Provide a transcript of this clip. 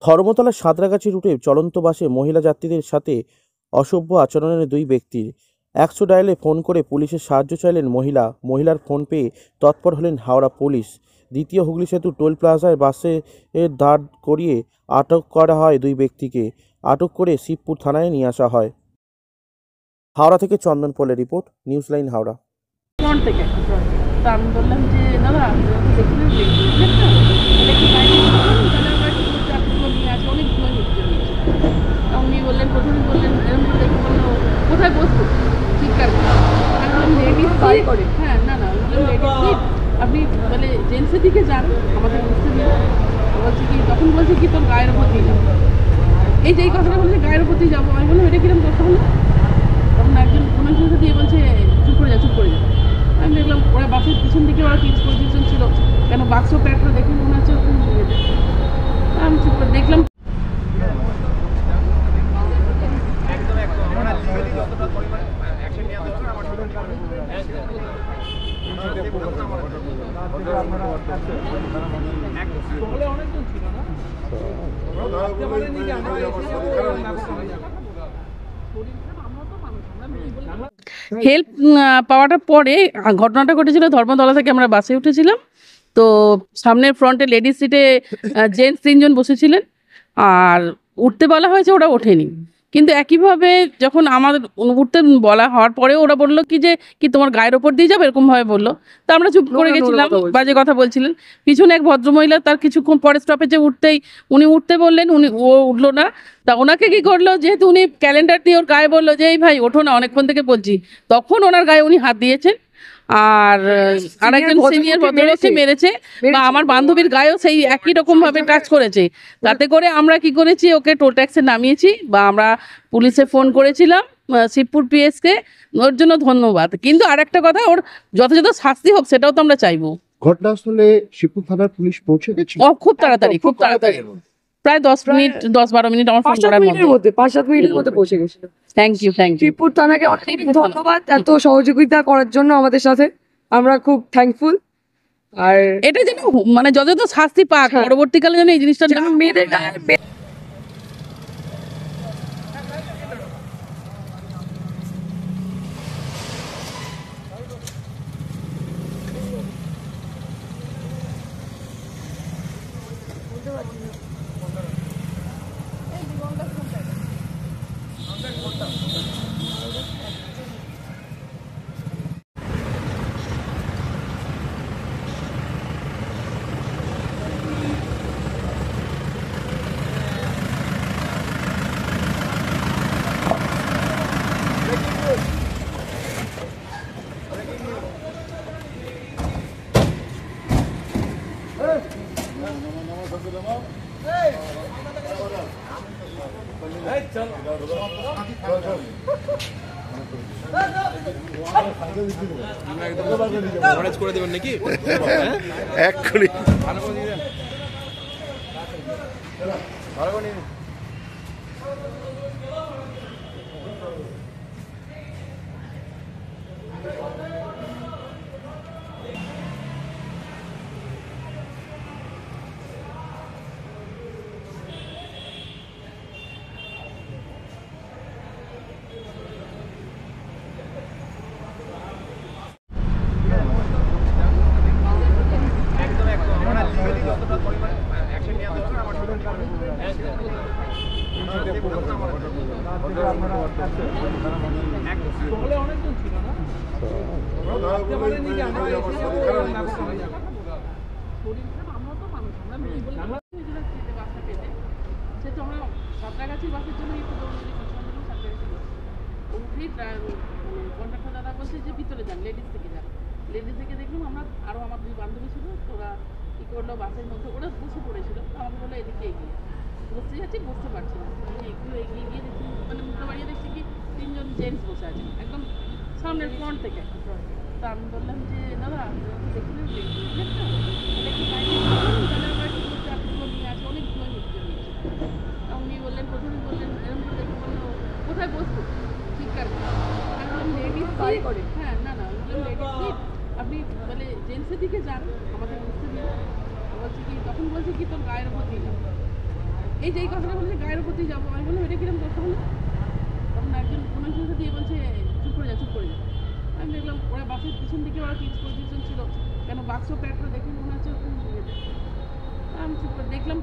ধর্মতলার সাঁতরাগাছি রুটে চলন্ত বাসে মহিলা যাত্রীদের সাথে অসভ্য আচরণের দুই ব্যক্তির ১০০ ডায়ালে ফোন করে পুলিশের সাহায্য চাইলেন মহিলার ফোন পেয়ে তৎপর হলেন হাওড়া পুলিশ। দ্বিতীয় হুগলি সেতু টোল প্লাজায় বাসে দাঁড় করিয়ে আটক করা হয় দুই ব্যক্তিকে। আটক করে শিবপুর থানায় নিয়ে আসা হয়। হাওড়া থেকে চন্দন পোলের রিপোর্ট, নিউজ লাইন হাওড়া। আমি বললাম যে দাদা দেখুন উনি বললেন, প্রথমে বললেন এরকম করে দেখে বললো কোথায় বসবো চিৎকার করে। আমি বললাম লেডিস করে, হ্যাঁ না বললাম লেডিস আপনি বলে জেন্টসের দিকে যান, আমাদের বুঝতে দিন। বলছে কি তখন বলছে কি তোর গায়ের ওপর দিয়ে যাবো, এই যে এই কথাটা বলছে গায়ের ওপর দিয়ে যাবো। আমি বললাম এটা কিরকম করতে হলো? তখন একজন কোনো কিছু দিয়ে বলছে চুপ করে যা। আমি দেখলাম ওরা বাসের পিছন দিকে ওরা চেঞ্জ পজিশন ছিল, কেন বাক্স প্যাটটা দেখে মনে হচ্ছে ওরকম হয়ে যায়। আমি চুপ করে দেখলাম। হেল্প পাওয়াটার পরে ঘটনাটা ঘটেছিল ধর্মতলা থেকে আমরা বাসে উঠেছিলাম, তো সামনের ফ্রন্টে লেডিস সিটে জেন্টস ৩ জন বসেছিলেন, আর উঠতে বলা হয়েছে ওরা ওঠেনি। কিন্তু একইভাবে যখন আমাদের উঠতে বলা হওয়ার পরে ওরা বললো কি তোমার গায়ের ওপর দিয়ে যাবে, এরকমভাবে বললো। তা আমরা চুপ করে গেছিলাম, বাজে কথা বলছিলেন। পিছনে এক ভদ্রমহিলা তার কিছুক্ষণ পরে স্টপেজে উনি উঠতে বললেন, ও উঠলো না। তা ওনাকে কি করলো, যেহেতু উনি ক্যালেন্ডার দিয়ে ওর গায়ে বললো যে এই ভাই ওঠো না, অনেকক্ষণ থেকে বলছি, তখন ওনার গায়ে উনি হাত দিয়েছেন। আর আরেকজন সিনিয়র ভদ্রলোককে মেরেছে, বা আমার বান্ধবীর গায়েও সেই একই রকম ভাবে টাচ করেছে। তাতে করে আমরা কি করেছি, ওকে টোল ট্যাক্সে নামিয়েছি, বা আমরা পুলিশে ফোন করেছিলাম শিবপুর পিএসকে, ওর জন্য ধন্যবাদ। কিন্তু আরেকটা কথা, ওর যথাযথ শাস্তি হোক সেটাও তো আমরা চাইবো। ঘটনাস্থলে শিবপুর থানার পুলিশ পৌঁছে গেছে খুব তাড়াতাড়ি প্রায় 10-12 মিনিট আমার ফোন করার মধ্যে 5-7 মিনিটের মধ্যে পৌঁছে গেছিল। থ্যাংক ইউ শিবপুর থানাকে অনেক ধন্যবাদ এত সহযোগিতা করার জন্য আমাদের সাথে, আমরা খুব থ্যাঙ্কফুল। আর এটা যেন মানে যথাযথ শাস্তি পাক, পরবর্তীকালে যেন এই জিনিসটা মেয়েদের করে দেবেন নাকি এক্ষুনি সাঁতরাগাছি বাসের জন্য কন্ট্রাক্টর দাদা বলছে যে ভিতরে যান, লেডিস থেকে দেখলাম আমরা, আরও আমার 2 বান্ধবী ছিল, ওরা কী করলো বাসের মধ্যে ওরা বসে পড়েছিল, আমাকে বললো এদিকে এগিয়ে বসতে যাচ্ছি, বসতে পারছি না। আমি একটু এগিয়ে গিয়ে দেখছি, মানে মুখে বাড়িয়ে দেখছি কি 3 জন জেন্টস বসে আছে একদম সামনের ফ্রন্ট থেকে। তো আমি বললাম যে দাদা দেখুন এটা কি উনি বললেন, প্রথমে বললেন এরকম করে দেখে বললো কোথায় বসবো চিৎকার করে। আমি বললাম লেডিস করে, হ্যাঁ না বললাম লেডিস আপনি বলে জেন্টসের দিকে যান, আমাদের বুঝতে দিন। বলছে কি তখন বলছে কি তোর গায়ের ওপর দিয়ে যাবো। এই যে এই কথাটা বলেছে গায়ের উপর দিয়ে যাবো, আমি বললাম এটা কিরকম কথা হলো? তখন একজন কোনো কিছু দিয়ে বলছে চুপ করে যা, চুপ করে যা। আমি দেখলাম ওরা বাসের পিছন দিকে ওরা 30-35 জন ছিল, কেন বাক্স প্যাডটা দেখে মনে হচ্ছে আমি চুপ করে দেখলাম।